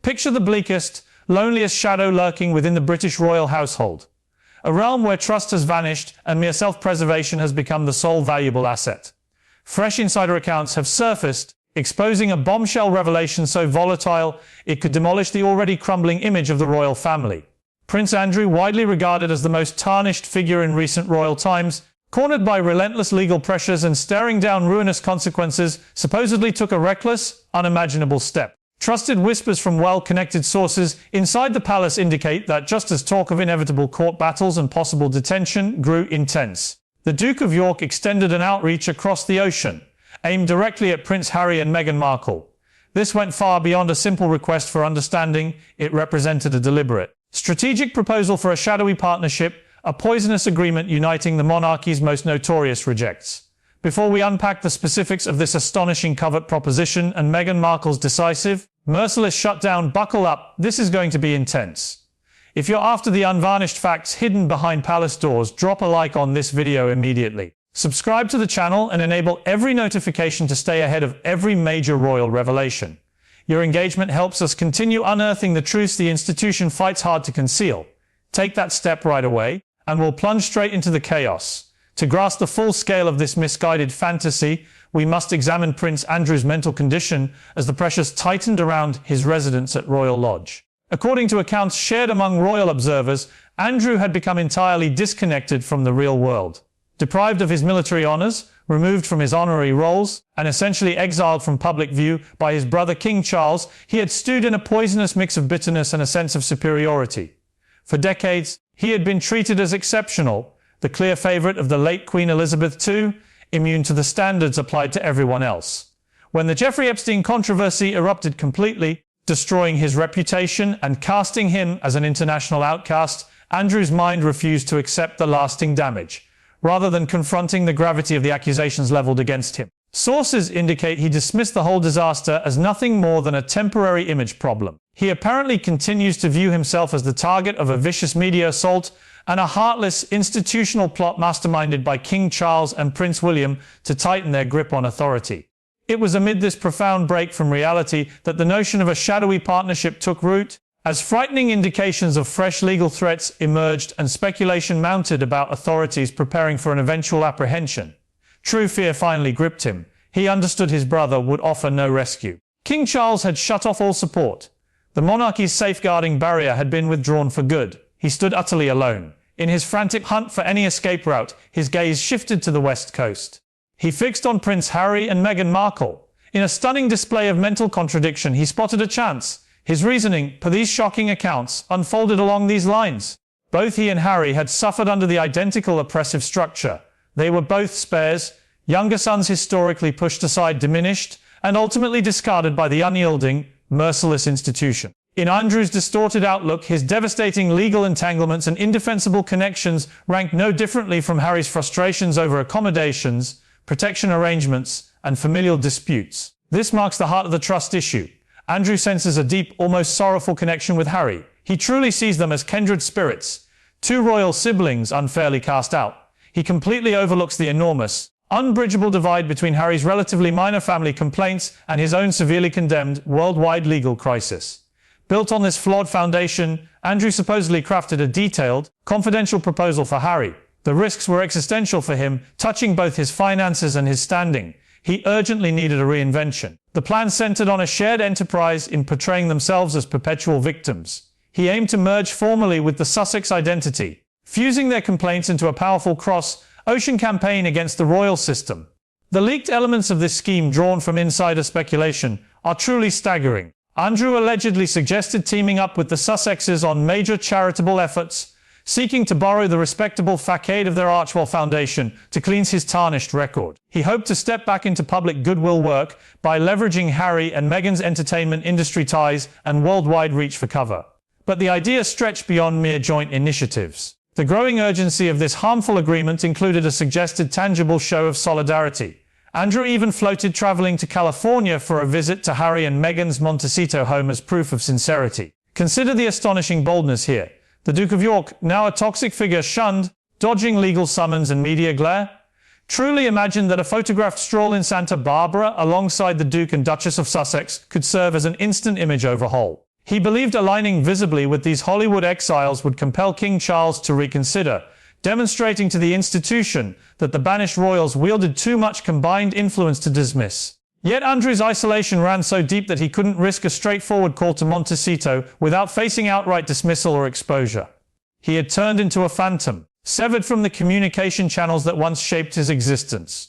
Picture the bleakest, loneliest shadow lurking within the British royal household. A realm where trust has vanished and mere self-preservation has become the sole valuable asset. Fresh insider accounts have surfaced, exposing a bombshell revelation so volatile it could demolish the already crumbling image of the royal family. Prince Andrew, widely regarded as the most tarnished figure in recent royal times, cornered by relentless legal pressures and staring down ruinous consequences, supposedly took a reckless, unimaginable step. Trusted whispers from well-connected sources inside the palace indicate that just as talk of inevitable court battles and possible detention grew intense, the Duke of York extended an outreach across the ocean, aimed directly at Prince Harry and Meghan Markle. This went far beyond a simple request for understanding. It represented a deliberate, strategic proposal for a shadowy partnership, a poisonous agreement uniting the monarchy's most notorious rejects. Before we unpack the specifics of this astonishing covert proposition and Meghan Markle's decisive, merciless shutdown, buckle up, this is going to be intense. If you're after the unvarnished facts hidden behind palace doors, drop a like on this video immediately. Subscribe to the channel and enable every notification to stay ahead of every major royal revelation. Your engagement helps us continue unearthing the truths the institution fights hard to conceal. Take that step right away, and we'll plunge straight into the chaos. To grasp the full scale of this misguided fantasy, we must examine Prince Andrew's mental condition as the pressures tightened around his residence at Royal Lodge. According to accounts shared among royal observers, Andrew had become entirely disconnected from the real world. Deprived of his military honors, removed from his honorary roles, and essentially exiled from public view by his brother King Charles, he had stewed in a poisonous mix of bitterness and a sense of superiority. For decades, he had been treated as exceptional, the clear favorite of the late Queen Elizabeth II, immune to the standards applied to everyone else. When the Jeffrey Epstein controversy erupted completely, destroying his reputation and casting him as an international outcast, Andrew's mind refused to accept the lasting damage, rather than confronting the gravity of the accusations leveled against him. Sources indicate he dismissed the whole disaster as nothing more than a temporary image problem. He apparently continues to view himself as the target of a vicious media assault and a heartless institutional plot masterminded by King Charles and Prince William to tighten their grip on authority. It was amid this profound break from reality that the notion of a shadowy partnership took root, as frightening indications of fresh legal threats emerged and speculation mounted about authorities preparing for an eventual apprehension. True fear finally gripped him. He understood his brother would offer no rescue. King Charles had shut off all support. The monarchy's safeguarding barrier had been withdrawn for good. He stood utterly alone. In his frantic hunt for any escape route, his gaze shifted to the west coast. He fixed on Prince Harry and Meghan Markle. In a stunning display of mental contradiction, he spotted a chance. His reasoning, per these shocking accounts, unfolded along these lines. Both he and Harry had suffered under the identical oppressive structure. They were both spares, younger sons historically pushed aside, diminished, and ultimately discarded by the unyielding, merciless institution. In Andrew's distorted outlook, his devastating legal entanglements and indefensible connections ranked no differently from Harry's frustrations over accommodations, protection arrangements, and familial disputes. This marks the heart of the trust issue. Andrew senses a deep, almost sorrowful connection with Harry. He truly sees them as kindred spirits, two royal siblings unfairly cast out. He completely overlooks the enormous, unbridgeable divide between Harry's relatively minor family complaints and his own severely condemned, worldwide legal crisis. Built on this flawed foundation, Andrew supposedly crafted a detailed, confidential proposal for Harry. The risks were existential for him, touching both his finances and his standing. He urgently needed a reinvention. The plan centered on a shared enterprise in portraying themselves as perpetual victims. He aimed to merge formally with the Sussex identity, fusing their complaints into a powerful cross-ocean campaign against the royal system. The leaked elements of this scheme, drawn from insider speculation, are truly staggering. Andrew allegedly suggested teaming up with the Sussexes on major charitable efforts, seeking to borrow the respectable facade of their Archwell Foundation to cleanse his tarnished record. He hoped to step back into public goodwill work by leveraging Harry and Meghan's entertainment industry ties and worldwide reach for cover. But the idea stretched beyond mere joint initiatives. The growing urgency of this harmful agreement included a suggested tangible show of solidarity. Andrew even floated traveling to California for a visit to Harry and Meghan's Montecito home as proof of sincerity. Consider the astonishing boldness here. The Duke of York, now a toxic figure, shunned, dodging legal summons and media glare. Truly imagine that a photographed stroll in Santa Barbara alongside the Duke and Duchess of Sussex could serve as an instant image overhaul. He believed aligning visibly with these Hollywood exiles would compel King Charles to reconsider, demonstrating to the institution that the banished royals wielded too much combined influence to dismiss. Yet Andrew's isolation ran so deep that he couldn't risk a straightforward call to Montecito without facing outright dismissal or exposure. He had turned into a phantom, severed from the communication channels that once shaped his existence.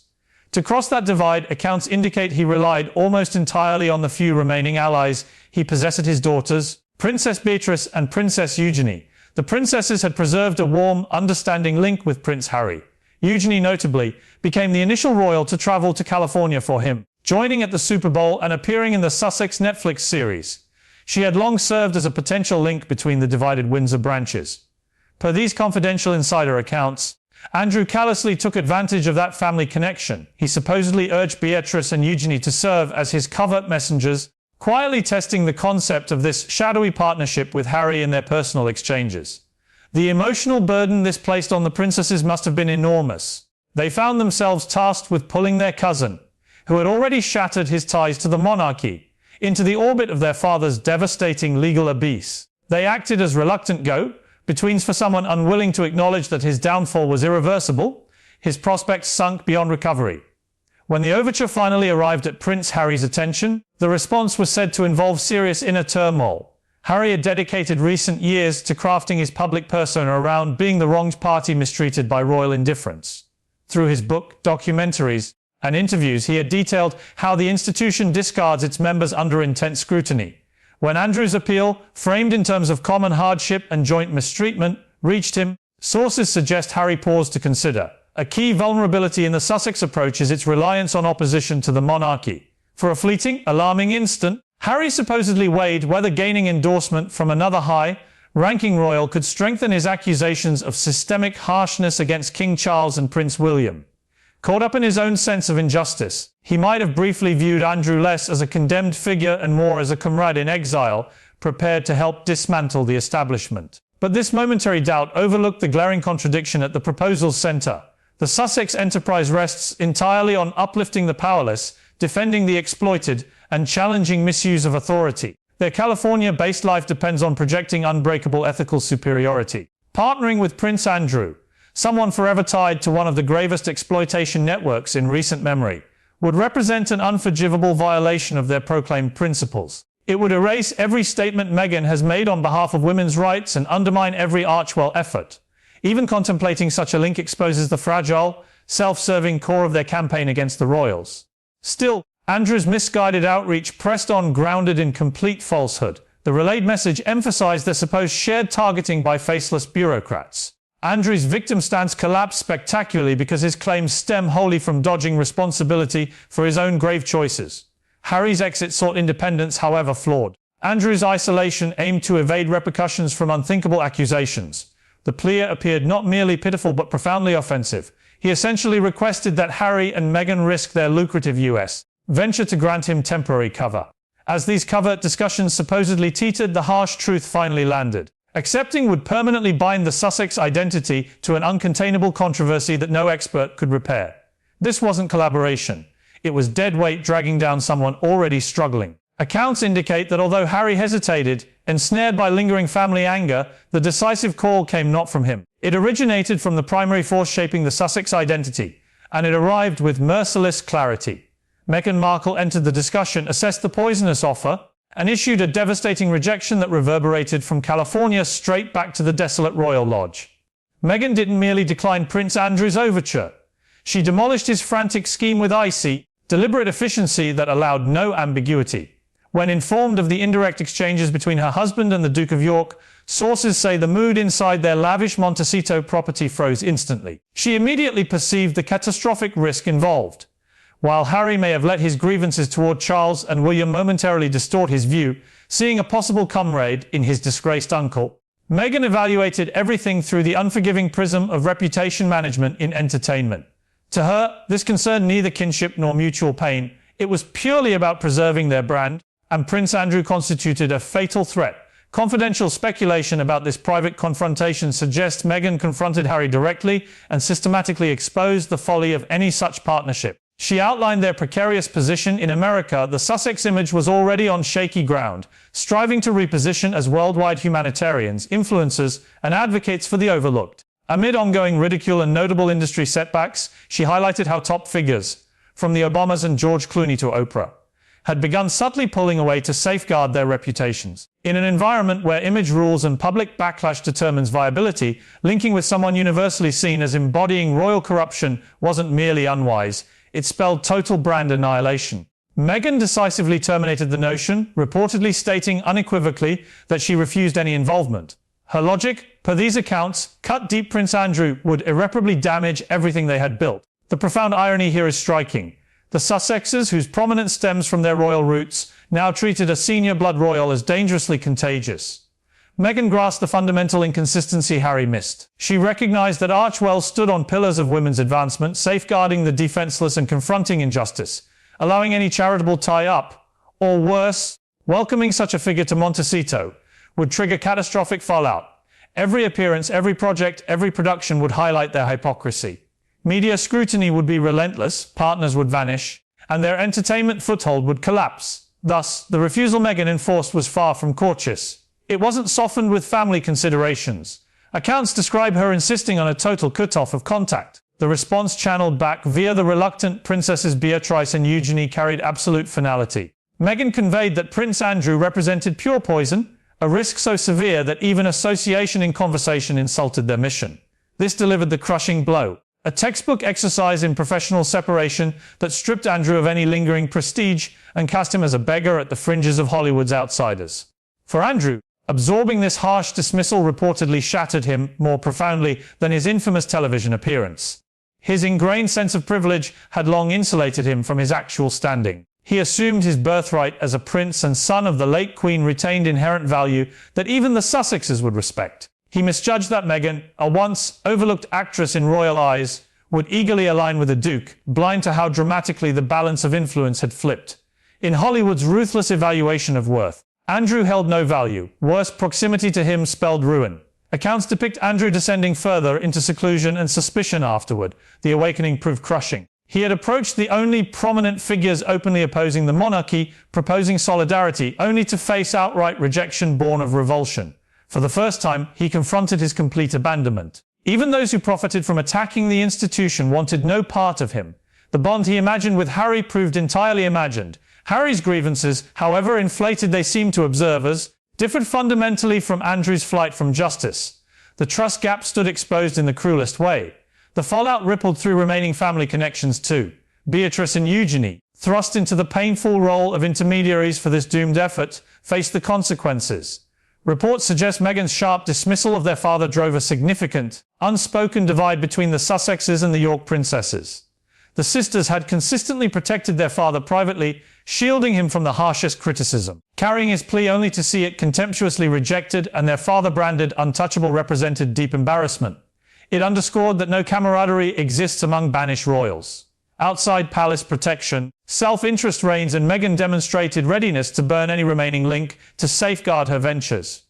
To cross that divide, accounts indicate he relied almost entirely on the few remaining allies he possessed: his daughters, Princess Beatrice and Princess Eugenie. The princesses had preserved a warm, understanding link with Prince Harry. Eugenie, notably, became the initial royal to travel to California for him, joining at the Super Bowl and appearing in the Sussex Netflix series. She had long served as a potential link between the divided Windsor branches. Per these confidential insider accounts, Andrew callously took advantage of that family connection. He supposedly urged Beatrice and Eugenie to serve as his covert messengers, quietly testing the concept of this shadowy partnership with Harry in their personal exchanges. The emotional burden this placed on the princesses must have been enormous. They found themselves tasked with pulling their cousin, who had already shattered his ties to the monarchy, into the orbit of their father's devastating legal abyss. They acted as reluctant go-betweens for someone unwilling to acknowledge that his downfall was irreversible, his prospects sunk beyond recovery. When the overture finally arrived at Prince Harry's attention, the response was said to involve serious inner turmoil. Harry had dedicated recent years to crafting his public persona around being the wronged party mistreated by royal indifference. Through his book, documentaries, and interviews, he had detailed how the institution discards its members under intense scrutiny. When Andrew's appeal, framed in terms of common hardship and joint mistreatment, reached him, sources suggest Harry paused to consider. A key vulnerability in the Sussex approach is its reliance on opposition to the monarchy. For a fleeting, alarming instant, Harry supposedly weighed whether gaining endorsement from another high-ranking royal could strengthen his accusations of systemic harshness against King Charles and Prince William. Caught up in his own sense of injustice, he might have briefly viewed Andrew less as a condemned figure and more as a comrade in exile, prepared to help dismantle the establishment. But this momentary doubt overlooked the glaring contradiction at the proposal's centre. The Sussex enterprise rests entirely on uplifting the powerless, defending the exploited, and challenging misuse of authority. Their California-based life depends on projecting unbreakable ethical superiority. Partnering with Prince Andrew, someone forever tied to one of the gravest exploitation networks in recent memory, would represent an unforgivable violation of their proclaimed principles. It would erase every statement Meghan has made on behalf of women's rights and undermine every Archewell effort. Even contemplating such a link exposes the fragile, self-serving core of their campaign against the royals. Still, Andrew's misguided outreach pressed on, grounded in complete falsehood. The relayed message emphasized their supposed shared targeting by faceless bureaucrats. Andrew's victim stance collapsed spectacularly because his claims stem wholly from dodging responsibility for his own grave choices. Harry's exit sought independence, however flawed. Andrew's isolation aimed to evade repercussions from unthinkable accusations. The plea appeared not merely pitiful but profoundly offensive. He essentially requested that Harry and Meghan risk their lucrative US venture to grant him temporary cover. As these covert discussions supposedly teetered, the harsh truth finally landed. Accepting would permanently bind the Sussex identity to an uncontainable controversy that no expert could repair. This wasn't collaboration. It was dead weight dragging down someone already struggling. Accounts indicate that although Harry hesitated, ensnared by lingering family anger, the decisive call came not from him. It originated from the primary force shaping the Sussex identity, and it arrived with merciless clarity. Meghan Markle entered the discussion, assessed the poisonous offer, and issued a devastating rejection that reverberated from California straight back to the desolate royal lodge. Meghan didn't merely decline Prince Andrew's overture. She demolished his frantic scheme with icy, deliberate efficiency that allowed no ambiguity. When informed of the indirect exchanges between her husband and the Duke of York, sources say the mood inside their lavish Montecito property froze instantly. She immediately perceived the catastrophic risk involved. While Harry may have let his grievances toward Charles and William momentarily distort his view, seeing a possible comrade in his disgraced uncle, Meghan evaluated everything through the unforgiving prism of reputation management in entertainment. To her, this concerned neither kinship nor mutual pain. It was purely about preserving their brand, and Prince Andrew constituted a fatal threat. Confidential speculation about this private confrontation suggests Meghan confronted Harry directly and systematically exposed the folly of any such partnership. She outlined their precarious position in America. The Sussex image was already on shaky ground, striving to reposition as worldwide humanitarians, influencers, and advocates for the overlooked. Amid ongoing ridicule and notable industry setbacks, she highlighted how top figures, from the Obamas and George Clooney to Oprah, had begun subtly pulling away to safeguard their reputations. In an environment where image rules and public backlash determines viability, linking with someone universally seen as embodying royal corruption wasn't merely unwise, it spelled total brand annihilation. Meghan decisively terminated the notion, reportedly stating unequivocally that she refused any involvement. Her logic, per these accounts, cut deep. Prince Andrew would irreparably damage everything they had built. The profound irony here is striking. The Sussexes, whose prominence stems from their royal roots, now treated a senior blood royal as dangerously contagious. Meghan grasped the fundamental inconsistency Harry missed. She recognized that Archwell stood on pillars of women's advancement, safeguarding the defenseless and confronting injustice, allowing any charitable tie-up, or worse, welcoming such a figure to Montecito, would trigger catastrophic fallout. Every appearance, every project, every production would highlight their hypocrisy. Media scrutiny would be relentless, partners would vanish, and their entertainment foothold would collapse. Thus, the refusal Meghan enforced was far from courteous. It wasn't softened with family considerations. Accounts describe her insisting on a total cut-off of contact. The response channeled back via the reluctant Princesses Beatrice and Eugenie carried absolute finality. Meghan conveyed that Prince Andrew represented pure poison, a risk so severe that even association in conversation insulted their mission. This delivered the crushing blow. A textbook exercise in professional separation that stripped Andrew of any lingering prestige and cast him as a beggar at the fringes of Hollywood's outsiders. For Andrew, absorbing this harsh dismissal reportedly shattered him more profoundly than his infamous television appearance. His ingrained sense of privilege had long insulated him from his actual standing. He assumed his birthright as a prince and son of the late Queen retained inherent value that even the Sussexes would respect. He misjudged that Meghan, a once overlooked actress in royal eyes, would eagerly align with the Duke, blind to how dramatically the balance of influence had flipped. In Hollywood's ruthless evaluation of worth, Andrew held no value. Worse, proximity to him spelled ruin. Accounts depict Andrew descending further into seclusion and suspicion afterward. The awakening proved crushing. He had approached the only prominent figures openly opposing the monarchy, proposing solidarity, only to face outright rejection born of revulsion. For the first time, he confronted his complete abandonment. Even those who profited from attacking the institution wanted no part of him. The bond he imagined with Harry proved entirely imagined. Harry's grievances, however inflated they seemed to observers, differed fundamentally from Andrew's flight from justice. The trust gap stood exposed in the cruelest way. The fallout rippled through remaining family connections too. Beatrice and Eugenie, thrust into the painful role of intermediaries for this doomed effort, faced the consequences. Reports suggest Meghan's sharp dismissal of their father drove a significant, unspoken divide between the Sussexes and the York princesses. The sisters had consistently protected their father privately, shielding him from the harshest criticism. Carrying his plea only to see it contemptuously rejected and their father branded untouchable represented deep embarrassment. It underscored that no camaraderie exists among banished royals. Outside palace protection, self-interest reigns, and Meghan demonstrated readiness to burn any remaining link to safeguard her ventures.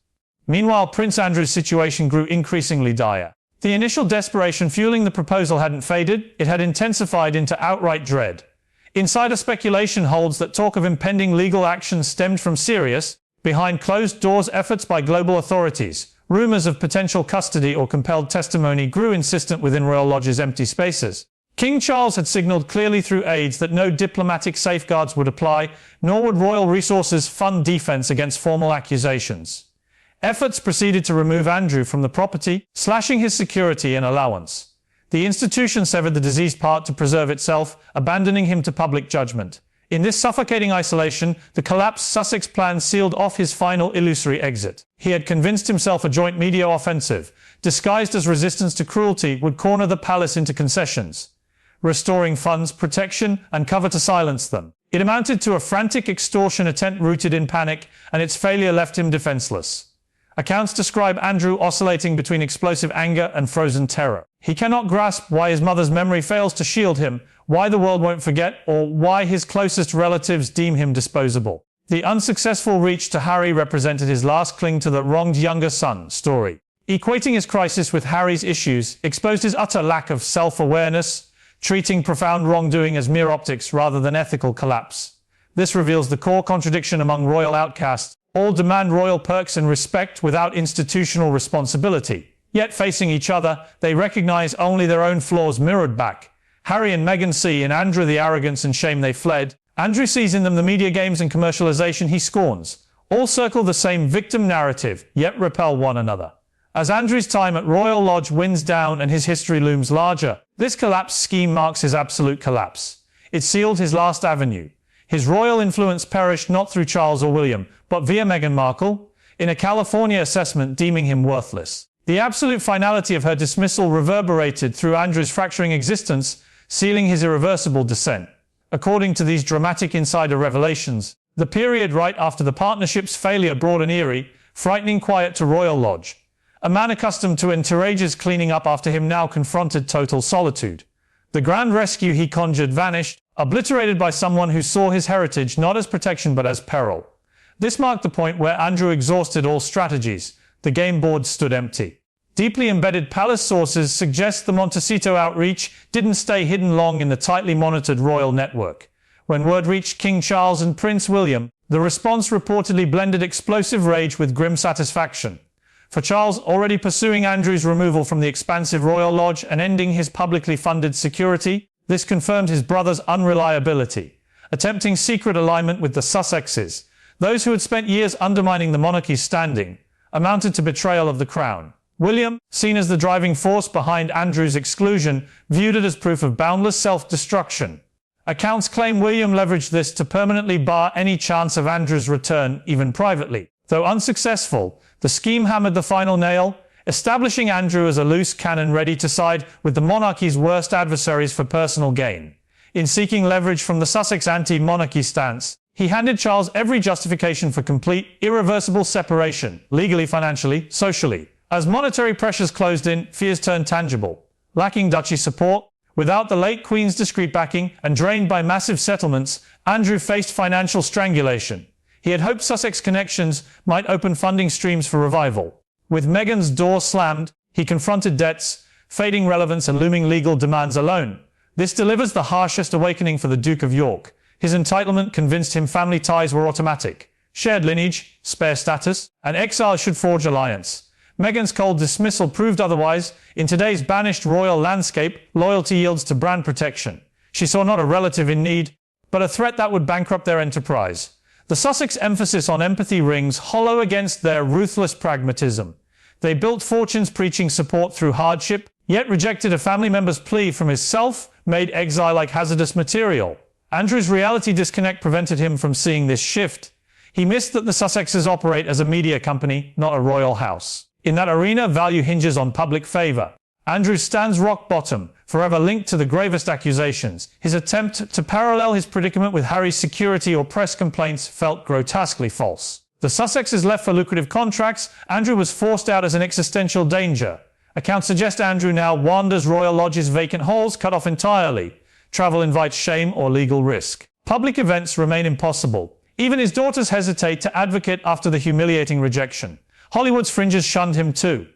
Meanwhile, Prince Andrew's situation grew increasingly dire. The initial desperation fueling the proposal hadn't faded, it had intensified into outright dread. Insider speculation holds that talk of impending legal action stemmed from serious, behind-closed-doors efforts by global authorities. Rumors of potential custody or compelled testimony grew insistent within Royal Lodge's empty spaces. King Charles had signalled clearly through aides that no diplomatic safeguards would apply, nor would royal resources fund defence against formal accusations. Efforts proceeded to remove Andrew from the property, slashing his security and allowance. The institution severed the diseased part to preserve itself, abandoning him to public judgment. In this suffocating isolation, the collapsed Sussex plan sealed off his final illusory exit. He had convinced himself a joint media offensive, disguised as resistance to cruelty, would corner the palace into concessions, restoring funds, protection, and cover to silence them. It amounted to a frantic extortion attempt rooted in panic, and its failure left him defenseless. Accounts describe Andrew oscillating between explosive anger and frozen terror. He cannot grasp why his mother's memory fails to shield him, why the world won't forget, or why his closest relatives deem him disposable. The unsuccessful reach to Harry represented his last cling to the wronged younger son story. Equating his crisis with Harry's issues exposed his utter lack of self-awareness, treating profound wrongdoing as mere optics rather than ethical collapse. This reveals the core contradiction among royal outcasts. All demand royal perks and respect without institutional responsibility. Yet facing each other, they recognize only their own flaws mirrored back. Harry and Meghan see in Andrew the arrogance and shame they fled. Andrew sees in them the media games and commercialization he scorns. All circle the same victim narrative, yet repel one another. As Andrew's time at Royal Lodge winds down and his history looms larger, this collapse scheme marks his absolute collapse. It sealed his last avenue. His royal influence perished not through Charles or William, but via Meghan Markle, in a California assessment deeming him worthless. The absolute finality of her dismissal reverberated through Andrew's fracturing existence, sealing his irreversible descent. According to these dramatic insider revelations, the period right after the partnership's failure brought an eerie, frightening quiet to Royal Lodge. A man accustomed to entourages cleaning up after him now confronted total solitude. The grand rescue he conjured vanished, obliterated by someone who saw his heritage not as protection but as peril. This marked the point where Andrew exhausted all strategies. The game board stood empty. Deeply embedded palace sources suggest the Montecito outreach didn't stay hidden long in the tightly monitored royal network. When word reached King Charles and Prince William, the response reportedly blended explosive rage with grim satisfaction. For Charles, already pursuing Andrew's removal from the expansive Royal Lodge and ending his publicly funded security, this confirmed his brother's unreliability. Attempting secret alignment with the Sussexes, those who had spent years undermining the monarchy's standing, amounted to betrayal of the crown. William, seen as the driving force behind Andrew's exclusion, viewed it as proof of boundless self-destruction. Accounts claim William leveraged this to permanently bar any chance of Andrew's return, even privately. Though unsuccessful, the scheme hammered the final nail, establishing Andrew as a loose cannon ready to side with the monarchy's worst adversaries for personal gain. In seeking leverage from the Sussex anti-monarchy stance, he handed Charles every justification for complete, irreversible separation, legally, financially, socially. As monetary pressures closed in, fears turned tangible. Lacking duchy support, without the late Queen's discreet backing, and drained by massive settlements, Andrew faced financial strangulation. He had hoped Sussex connections might open funding streams for revival. With Meghan's door slammed, he confronted debts, fading relevance and looming legal demands alone. This delivers the harshest awakening for the Duke of York. His entitlement convinced him family ties were automatic. Shared lineage, spare status, and exile should forge alliance. Meghan's cold dismissal proved otherwise. In today's banished royal landscape, loyalty yields to brand protection. She saw not a relative in need, but a threat that would bankrupt their enterprise. The Sussex emphasis on empathy rings hollow against their ruthless pragmatism. They built fortunes preaching support through hardship, yet rejected a family member's plea from his self-made exile like hazardous material. Andrew's reality disconnect prevented him from seeing this shift. He missed that the Sussexes operate as a media company, not a royal house. In that arena, value hinges on public favor. Andrew stands rock bottom, forever linked to the gravest accusations. His attempt to parallel his predicament with Harry's security or press complaints felt grotesquely false. The Sussexes left for lucrative contracts. Andrew was forced out as an existential danger. Accounts suggest Andrew now wanders Royal Lodge's vacant halls, cut off entirely. Travel invites shame or legal risk. Public events remain impossible. Even his daughters hesitate to advocate after the humiliating rejection. Hollywood's fringes shunned him too.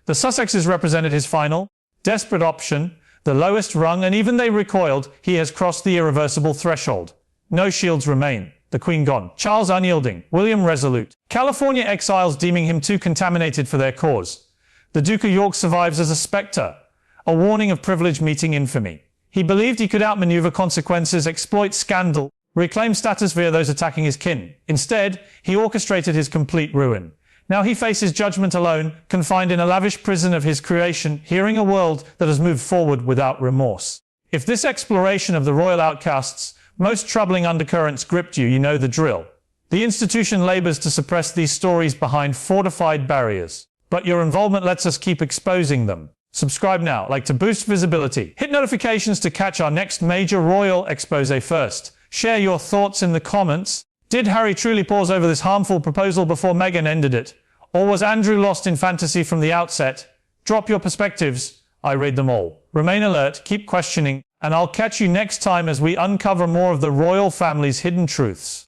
The Sussexes represented his final, desperate option, the lowest rung, and even they recoiled. He has crossed the irreversible threshold. No shields remain. The Queen gone. Charles unyielding. William resolute. California exiles deeming him too contaminated for their cause. The Duke of York survives as a spectre, a warning of privilege meeting infamy. He believed he could outmaneuver consequences, exploit scandal, reclaim status via those attacking his kin. Instead, he orchestrated his complete ruin. Now he faces judgment alone, confined in a lavish prison of his creation, hearing a world that has moved forward without remorse. If this exploration of the royal outcasts' most troubling undercurrents gripped you, you know the drill. The institution labors to suppress these stories behind fortified barriers. But your involvement lets us keep exposing them. Subscribe now, like to boost visibility. Hit notifications to catch our next major royal expose first. Share your thoughts in the comments. Did Harry truly pause over this harmful proposal before Meghan ended it? Or was Andrew lost in fantasy from the outset? Drop your perspectives. I read them all. Remain alert, keep questioning, and I'll catch you next time as we uncover more of the royal family's hidden truths.